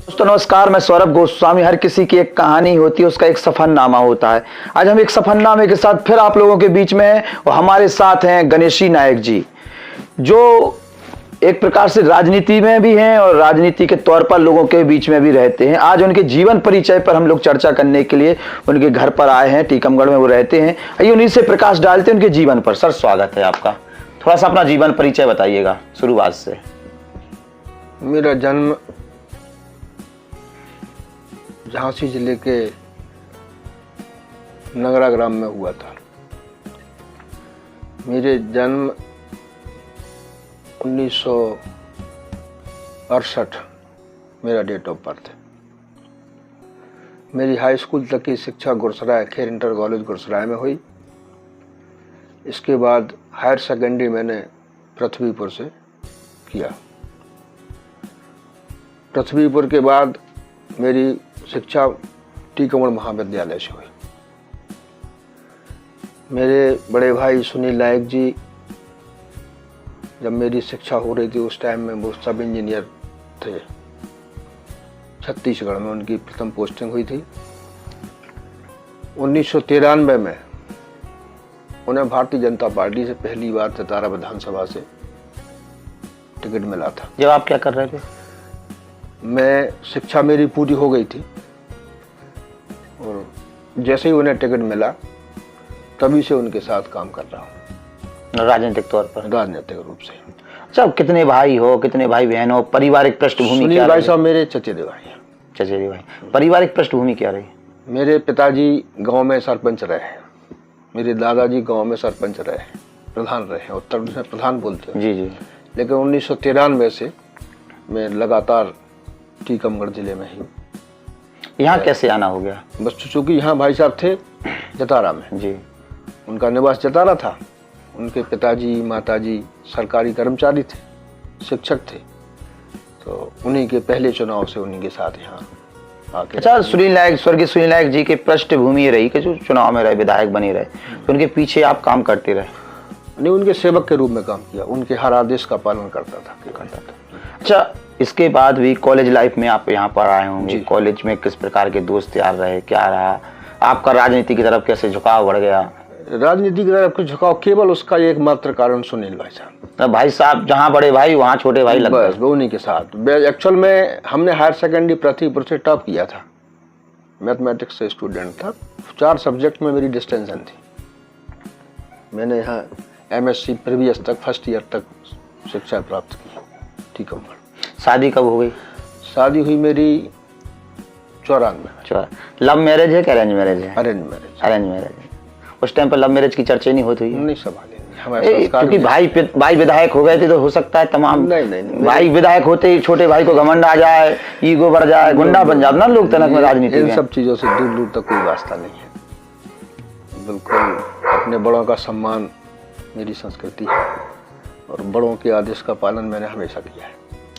दोस्तों नमस्कार, मैं सौरभ गोस्वामी। हर किसी की एक कहानी होती है, उसका एक सफरनामा होता है। आज हम एक सफरनामे के साथ फिर आप लोगों के बीच में हैं और हमारे साथ हैं गणेशी नायक जी, जो एक प्रकार से राजनीति में भी हैं और राजनीति के तौर पर लोगों के बीच में भी रहते हैं। आज उनके जीवन परिचय पर हम लोग चर्चा करने के लिए उनके घर पर आए हैं। टीकमगढ़ में वो रहते हैं। आइए उन्हीं से प्रकाश डालते हैं उनके जीवन पर। सर स्वागत है आपका। थोड़ा सा अपना जीवन परिचय बताइएगा शुरुआत से। मेरा जन्म झांसी जिले के नगरा ग्राम में हुआ था। मेरे जन्म 1968 मेरा डेट ऑफ बर्थ है। मेरी हाई स्कूल तक की शिक्षा गुरसराय खेर इंटर कॉलेज गुरसराय में हुई। इसके बाद हायर सेकेंडरी मैंने पृथ्वीपुर से किया। पृथ्वीपुर के बाद मेरी शिक्षा टीकमगढ़ महाविद्यालय से हुई। मेरे बड़े भाई सुनील नायक जी, जब मेरी शिक्षा हो रही थी उस टाइम में वो सब इंजीनियर थे। छत्तीसगढ़ में उनकी प्रथम पोस्टिंग हुई थी। 1993 में उन्हें भारतीय जनता पार्टी से पहली बार चतारा विधानसभा से टिकट मिला था। जब आप क्या कर रहे थे? मैं शिक्षा मेरी पूरी हो गई थी और जैसे ही उन्हें टिकट मिला तभी से उनके साथ काम कर रहा हूँ, राजनीतिक तौर पर, राजनीतिक रूप से। अच्छा, कितने भाई हो, कितने भाई बहन हो, पारिवारिक पृष्ठभूमि क्या सुनील भाई रही? साहब मेरे चचेरे भाई हैं। चचेरे भाई। पारिवारिक पृष्ठभूमि क्या रही? मेरे पिताजी गांव में सरपंच रहे हैं। मेरे दादाजी गांव में सरपंच रहे हैं, प्रधान रहे हैं। उत्तर प्रदेश में प्रधान बोलते हैं। जी जी। लेकिन 1993 से मैं लगातार टीकमगढ़ जिले में ही। यहाँ कैसे आना हो गया? बस चूंकि यहाँ भाई साहब थे जतारा में, जी। उनका निवास जतारा था। उनके पिताजी माताजी सरकारी कर्मचारी थे, शिक्षक थे, तो उन्हीं के पहले चुनाव से उन्हीं के साथ यहाँ आके। अच्छा, सुनील नायक, स्वर्गीय सुनील नायक जी की पृष्ठभूमि रही कि जो चुनाव में रहे, विधायक बने रहे, तो उनके पीछे आप काम करते रहे? नहीं, उनके सेवक के रूप में काम किया। उनके हर आदेश का पालन करता था। अच्छा, इसके बाद भी कॉलेज लाइफ में आप यहाँ पर आए होंगे। कॉलेज में किस प्रकार के दोस्त यार रहे, क्या रहा? आपका राजनीति की तरफ कैसे झुकाव बढ़ गया? राजनीति की तरफ झुकाव केवल उसका एकमात्र कारण सुनील भाई साहब। तो भाई साहब जहाँ बड़े भाई वहाँ छोटे भाई लग गए। बस उन्हीं के साथ। एक्चुअल में हमने हायर सेकेंडरी पृथ्वीपुर से टॉप किया था। मैथमेटिक्स से स्टूडेंट था। 4 सब्जेक्ट में मेरी डिस्टिंक्शन थी। मैंने यहाँ MSc प्रीवियस तक फर्स्ट ईयर तक शिक्षा प्राप्त की टीकमगढ़। शादी कब हो गई? शादी हुई मेरी 94। लव मैरिज है कि अरेंज मैरिज है? Arrange marriage. Arrange marriage. उस टाइम पर लव मैरिज की चर्चा नहीं होती? नहीं संभाले। क्योंकि भाई विधायक हो गए थे तो हो सकता है तमाम। नहीं। भाई विधायक होते ही छोटे भाई को घमंड आ जाए, ईगो बढ़ जाए, गुंडा बन जाए ना लोग तनक में राजनीति में। इन सब चीजों से दूर दूर तक कोई वास्ता नहीं है। बिल्कुल अपने बड़ों का सम्मान मेरी संस्कृति है और बड़ों के आदेश का पालन मैंने हमेशा किया है।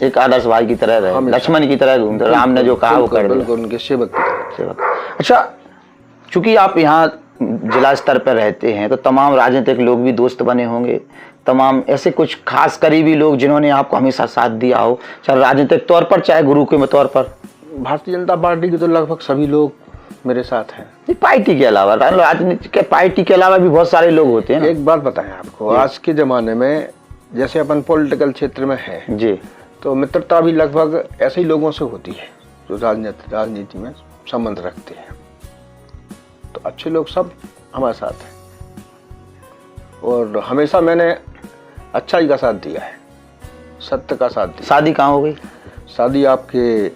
एक आदर्श भाई की तरह रहे, लक्ष्मण की तरह घूमते। राम ने जो कहा वो कर दिया। बिल्कुल उनके सेवक की तरह। अच्छा, चूंकि आप यहाँ जिला स्तर पर रहते हैं तो तमाम राजनीतिक लोग भी दोस्त बने होंगे, तमाम ऐसे कुछ खास करीबी लोग जिन्होंने आपको हमेशा साथ दिया हो, चाहे राजनीतिक तौर पर चाहे गुरु के तौर पर? भारतीय जनता पार्टी के तो लगभग सभी लोग मेरे साथ हैं। पार्टी के अलावा, राजनीति के पार्टी के अलावा भी बहुत सारे लोग होते हैं ना? एक बात बताएं आपको, आज के जमाने में जैसे अपन पॉलिटिकल क्षेत्र में है जी, तो मित्रता भी लगभग ऐसे ही लोगों से होती है जो राजनीति में संबंध रखते हैं। तो अच्छे लोग सब हमारे साथ हैं और हमेशा मैंने अच्छाई का साथ दिया है, सत्य का साथ दिया। शादी कहाँ हो गई? शादी आपके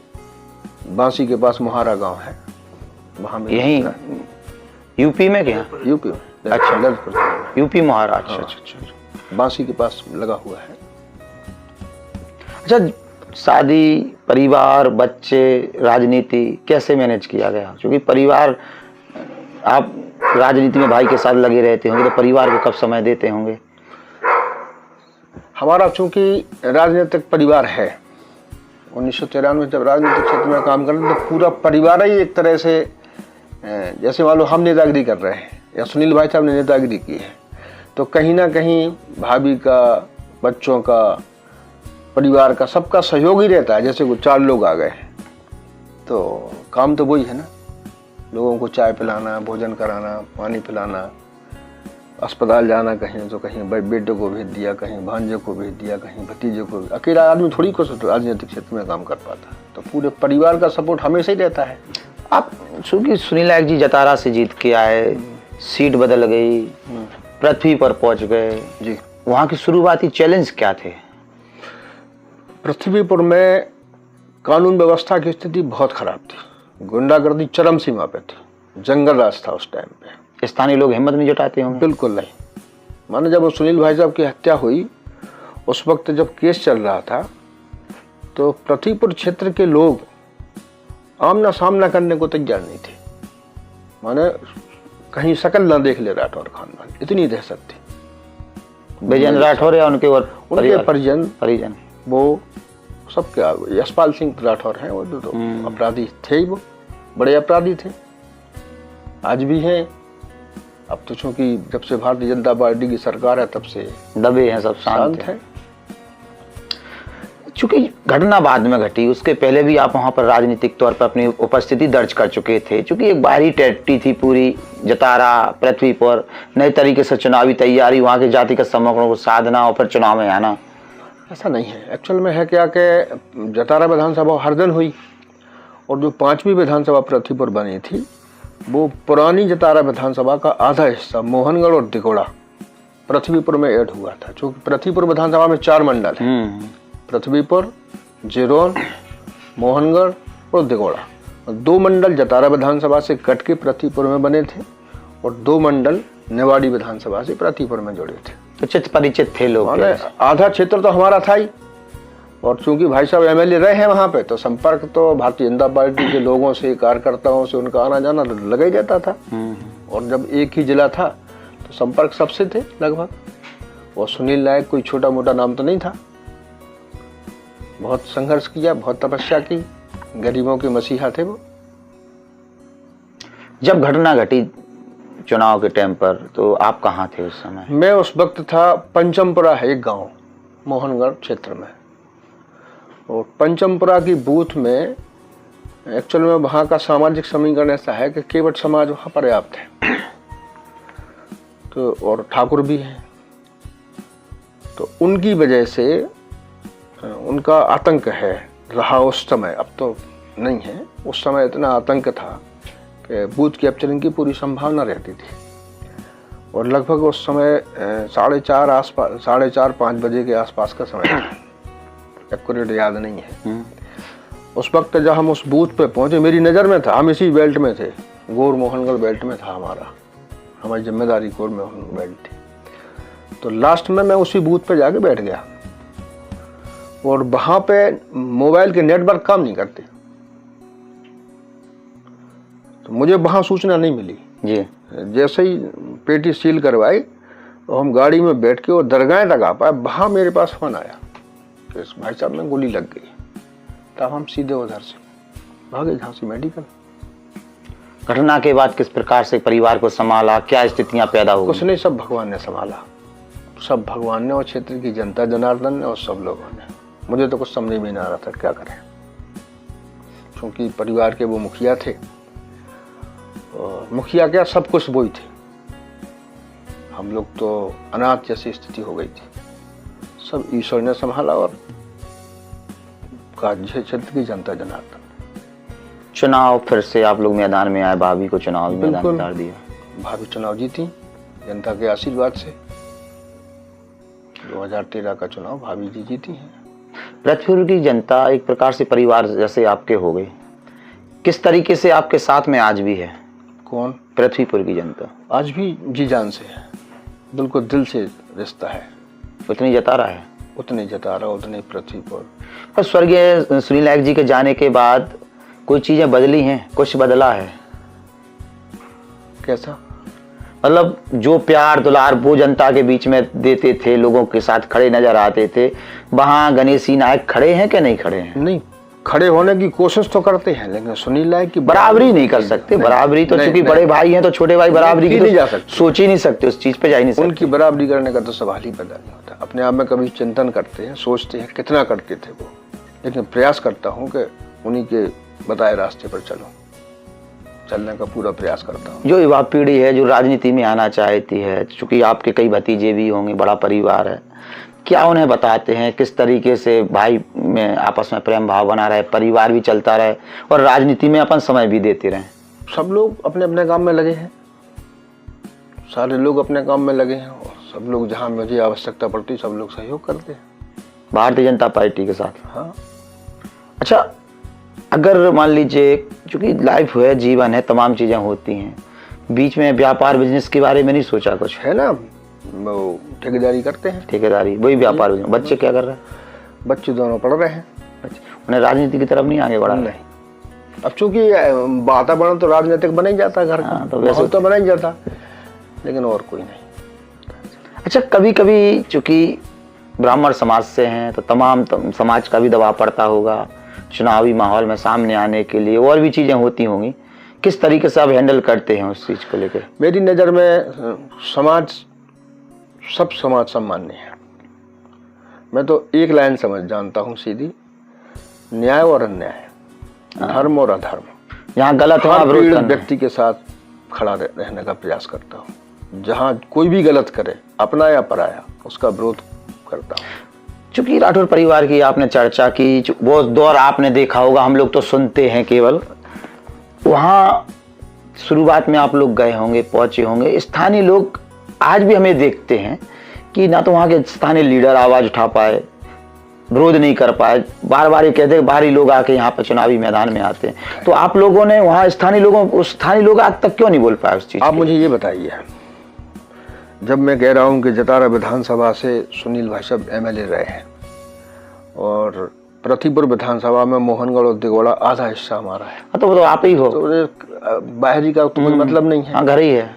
बांसी के पास मोहारा गांव है, वहाँ में। यहीं यूपी में? क्या यूपी में? अच्छा, यूपी मोहारा। अच्छा। बांसी के पास लगा हुआ है। अच्छा, शादी, परिवार, बच्चे, राजनीति कैसे मैनेज किया गया? क्योंकि परिवार, आप राजनीति में भाई के साथ लगे रहते होंगे तो परिवार को कब समय देते होंगे? हमारा चूंकि राजनीतिक परिवार है, 1993 में जब राजनीतिक क्षेत्र में काम कर रहे तो पूरा परिवार ही एक तरह से, जैसे मान लो हम नेतागिरी कर रहे हैं या सुनील भाई साहब ने नेतागिरी की है, तो कहीं ना कहीं भाभी का, बच्चों का, परिवार का, सबका सहयोग ही रहता है। जैसे 4 लोग आ गए तो काम तो वही है ना, लोगों को चाय पिलाना, भोजन कराना, पानी पिलाना, अस्पताल जाना, कहीं तो कहीं बेटे को भेज दिया, कहीं भांजे को भेज दिया, कहीं भतीजे को। अकेला आदमी थोड़ी कुछ राजनीतिक क्षेत्र में काम कर पाता, तो पूरे परिवार का सपोर्ट हमेशा ही रहता है। आप चूंकि सुनील नायक जी जतारा से जीत के आए, सीट बदल गई, पृथ्वी पर पहुंच गए जी, वहां की शुरुआती चैलेंज क्या थे? पृथ्वीपुर में कानून व्यवस्था की स्थिति बहुत खराब थी, गुंडागर्दी चरम सीमा पे थी, जंगल राज था उस टाइम पे। स्थानीय लोग हिम्मत नहीं जुटाते होंगे? बिल्कुल नहीं। माने जब वो सुनील भाई साहब की हत्या हुई, उस वक्त जब केस चल रहा था, तो पृथ्वीपुर क्षेत्र के लोग आमना सामना करने को तैयार नहीं थे। माने कहीं शकल ना देख ले राठौर खानदान, इतनी दहशत थी। विजयन राठौर या उनके और उनके परिजन वो सब क्या, यशपाल सिंह राठौर हैं वो, तो अपराधी थे ही, वो बड़े अपराधी थे, आज भी हैं। अब तो चूंकि जब से भारतीय जनता पार्टी की सरकार है तब से दबे हैं, सब शांत है। चूंकि घटना बाद में घटी, उसके पहले भी आप वहां पर राजनीतिक तौर पर अपनी उपस्थिति दर्ज कर चुके थे। चूंकि एक बाहरी टेरिटरी थी पूरी जतारा, पृथ्वी पर नए तरीके से चुनावी तैयारी, वहां के जातिगत समग्रों को साधना और फिर चुनाव में आना। ऐसा नहीं है। एक्चुअल में है क्या कि जतारा विधानसभा हर दिन हुई, और जो 5वीं विधानसभा पृथ्वीपुर बनी थी, वो पुरानी जतारा विधानसभा का आधा हिस्सा मोहनगढ़ और दिगोड़ा पृथ्वीपुर में ऐड हुआ था। चूँकि पृथ्वीपुर विधानसभा में 4 मंडल हैं, पृथ्वीपुर, जिरोन, मोहनगढ़ और दिगोड़ा। 2 मंडल जतारा विधानसभा से कट के पृथ्वीपुर में बने थे, और 2 मंडल निवाड़ी विधानसभा से पृथ्वीपुर में जुड़े थे। तो चित परिचित थे लोग, आधा क्षेत्र तो हमारा था ही, और चूंकि भाई साहब एमएलए रहे हैं वहाँ पे, तो संपर्क तो भारतीय जनता पार्टी के लोगों से, कार्यकर्ताओं से उनका आना जाना लगा ही रहता था। और जब एक ही जिला था तो संपर्क सबसे थे लगभग। और सुनील नायक कोई छोटा मोटा नाम तो नहीं था, बहुत संघर्ष किया, बहुत तपस्या की, गरीबों के मसीहा थे वो। जब घटना घटी चुनाव के टाइम पर, तो आप कहाँ थे उस समय? मैं उस वक्त था पंचमपुरा है एक गांव मोहनगढ़ क्षेत्र में, और पंचमपुरा की बूथ में एक्चुअल में वहाँ का सामाजिक समीकरण ऐसा है कि केवट समाज वहाँ पर्याप्त है, तो और ठाकुर भी हैं, तो उनकी वजह से उनका आतंक है रहा उस समय। अब तो नहीं है, उस समय इतना आतंक था कि बूथ कैप्चरिंग की पूरी संभावना रहती थी। और लगभग उस समय 4:30-5 बजे के आसपास का समय था, एक्यूरेट याद नहीं है। उस वक्त जब हम उस बूथ पे पहुंचे, मेरी नज़र में था, हम इसी बेल्ट में थे, गोर मोहनगढ़ बेल्ट में था हमारी जिम्मेदारी गोर मोहनगढ़ बेल्ट थी। तो लास्ट में मैं उसी बूथ पे जाके बैठ गया, और वहाँ पे मोबाइल के नेटवर्क काम नहीं करते, तो मुझे वहाँ सूचना नहीं मिली जी। जैसे ही पेटी सील करवाई, तो हम गाड़ी में बैठ के और दरगाह तक आ पाए, वहाँ मेरे पास फोन आया कि इस भाई साहब में गोली लग गई। तब हम सीधे उधर से भागे झांसी मेडिकल। घटना के बाद किस प्रकार से परिवार को संभाला, क्या स्थितियां पैदा हुई? कुछ नहीं, सब भगवान ने संभाला, सब भगवान ने, और क्षेत्र की जनता जनार्दन ने, और सब लोगों ने। मुझे तो कुछ समझ में नहीं आ रहा था क्या करें, क्योंकि परिवार के वो मुखिया थे, और मुखिया क्या सब कुछ वो ही थे, हम लोग तो अनाथ जैसी स्थिति हो गई थी। सब ईश्वर ने संभाला, और क्षेत्र की जनता जनार्दन। चुनाव फिर से आप लोग मैदान में आए, भाभी को चुनाव में मैदान में उतार दिया। भाभी चुनाव जीती जनता के आशीर्वाद से। 2013 का चुनाव भाभी जी जीती हैं। पृथ्वीपुर की जनता एक प्रकार से परिवार जैसे आपके हो गई। किस तरीके से आपके साथ में आज भी है? कौन? पृथ्वीपुर की जनता आज भी जी जान से है, बिल्कुल दिल से रिश्ता है। उतनी जतारा है, उतने जतारा, उतने पृथ्वीपुर। पर स्वर्गीय सुनील नायक जी के जाने के बाद कोई चीजें बदली हैं, कुछ बदला है? कैसा? मतलब जो प्यार दुलार वो जनता के बीच में देते थे, लोगों के साथ खड़े नजर आते थे, वहां गणेश नायक खड़े हैं कि नहीं खड़े हैं? नहीं, खड़े होने की कोशिश तो करते हैं, लेकिन सुनील नायक की बराबरी नहीं कर सकते। बराबरी तो चूंकि बड़े भाई हैं, तो छोटे भाई बराबरी की नहीं जा सकते, सोच ही नहीं सकते, उस चीज पे जा ही नहीं सकते। उनकी बराबरी करने का तो सवाल ही पैदा नहीं होता। अपने आप में कभी चिंतन करते हैं, सोचते हैं कितना करते थे वो, लेकिन प्रयास करता हूँ कि उन्हीं के बताए रास्ते पर चलने का पूरा प्रयास करता हूँ। जो युवा पीढ़ी है जो राजनीति में आना चाहती है, चूंकि आपके कई भतीजे भी होंगे, बड़ा परिवार है, क्या उन्हें बताते हैं किस तरीके से भाई में आपस में प्रेम भाव बना रहे, परिवार भी चलता रहे और राजनीति में अपन समय भी देते रहें? सब लोग अपने अपने काम में लगे हैं, सारे लोग अपने काम में लगे हैं और सब लोग जहाँ मुझे आवश्यकता पड़ती सब लोग सहयोग करते हैं भारतीय जनता पार्टी के साथ। हाँ। अच्छा, अगर मान लीजिए, चूंकि लाइफ है, जीवन है, तमाम चीजें होती हैं, बीच में व्यापार बिजनेस के बारे में नहीं सोचा? कुछ है ना, वो ठेकेदारी करते हैं। ठेकेदारी, वही व्यापार बिजनेस। बच्चे क्या कर रहे हैं? बच्चे दोनों पढ़ रहे हैं। उन्हें राजनीति की तरफ नहीं आगे बढ़ा? नहीं, अब चूंकि वातावरण तो राजनीतिक बना ही जाता है, घर का तो वैसे तो बना ही जाता, लेकिन और कोई नहीं। अच्छा, कभी कभी चूंकि ब्राह्मण समाज से हैं तो तमाम समाज का भी दबाव पड़ता होगा चुनावी माहौल में सामने आने के लिए, और भी चीजें होती होंगी, किस तरीके से आप हैंडल करते हैं उस चीज को लेकर? मेरी नज़र में सब समाज सम्मान्य है। मैं तो एक लाइन समझ जानता हूँ सीधी, न्याय और अन्याय, धर्म और अधर्म। यहाँ गलत है, पीड़ित व्यक्ति के साथ खड़ा रहने का प्रयास करता हूँ। जहाँ कोई भी गलत करे, अपना या पराया, उसका विरोध करता हूँ। चूंकि राठौर परिवार की आपने चर्चा की, वो दौर आपने देखा होगा, हम लोग तो सुनते हैं केवल। वहाँ शुरुआत में आप लोग गए होंगे, पहुंचे होंगे, स्थानीय लोग आज भी हमें देखते हैं कि ना तो वहाँ के स्थानीय लीडर आवाज उठा पाए, विरोध नहीं कर पाए, बार बार ये कहते हैं बाहरी लोग आके यहाँ पर चुनावी मैदान में आते हैं। तो आप लोगों ने वहाँ स्थानीय लोग आज तक क्यों नहीं बोल पाए उस चीज? आप मुझे ये बताइए, जब मैं कह रहा हूँ कि जतारा विधानसभा से सुनील भाई साहब MLA रहे हैं और प्रतिपुर विधानसभा में मोहनगढ़ और दिगोड़ा आधा हिस्सा हमारा है, तो वो तो आप ही हो, तो बाहरी का तो कोई मतलब नहीं है। हाँ, घर ही है।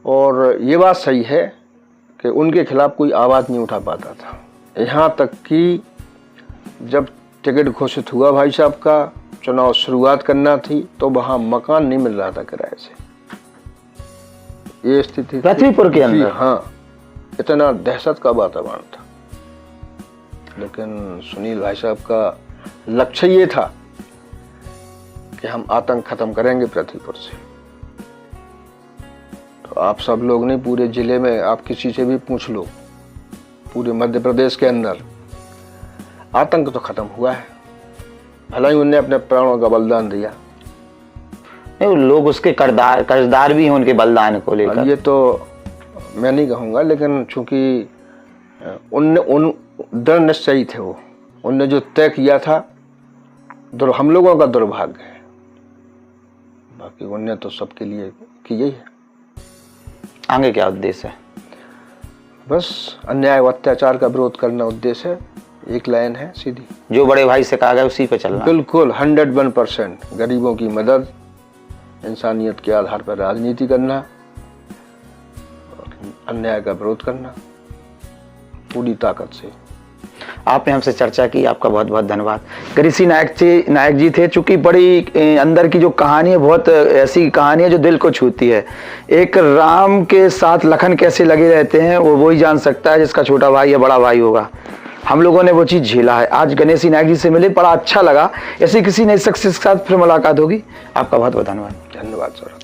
और ये बात सही है कि उनके खिलाफ कोई आवाज़ नहीं उठा पाता था। यहाँ तक कि जब टिकट घोषित हुआ भाई साहब का, चुनाव शुरुआत करना थी, तो वहाँ मकान नहीं मिल रहा था किराए से, ये स्थिति प्रतिपुर के अंदर। हाँ, इतना दहशत का वातावरण था। लेकिन सुनील भाई साहब का लक्ष्य ये था कि हम आतंक खत्म करेंगे प्रतिपुर से। तो आप सब लोग नहीं, पूरे जिले में आप किसी से भी पूछ लो, पूरे मध्य प्रदेश के अंदर आतंक तो खत्म हुआ है। भला ही उनने अपने प्राणों का बलिदान दिया, नहीं, लोग उसके कर्जदार भी हैं उनके बलिदान को लेकर। ये तो मैं नहीं कहूँगा, लेकिन चूंकि उन दृढ़ निश्चयी थे, वो उनने जो तय किया था, हम लोगों का दुर्भाग्य है, बाकी उनने तो सबके लिए किया ही है। आगे क्या उद्देश्य है? बस अन्याय व अत्याचार का विरोध करना उद्देश्य है। एक लाइन है सीधी, जो बड़े भाई से कहा गया उसी पे चलना। बिल्कुल 101%। गरीबों की मदद, इंसानियत के आधार पर राजनीति करना और अन्याय का विरोध करना पूरी ताकत से। आपने हमसे चर्चा की, आपका बहुत बहुत धन्यवाद। गणेशी नायक जी थे, चूंकि बड़ी अंदर की जो कहानी है, बहुत ऐसी कहानी है जो दिल को छूती है। एक राम के साथ लखन कैसे लगे रहते हैं वो वही जान सकता है जिसका छोटा भाई या बड़ा भाई होगा। हम लोगों ने वो चीज़ झेला है। आज गणेशी नायक जी से मिले, बड़ा अच्छा लगा। ऐसी किसी नई शख्स के साथ फिर मुलाकात होगी। आपका बहुत बहुत धन्यवाद। धन्यवाद सर।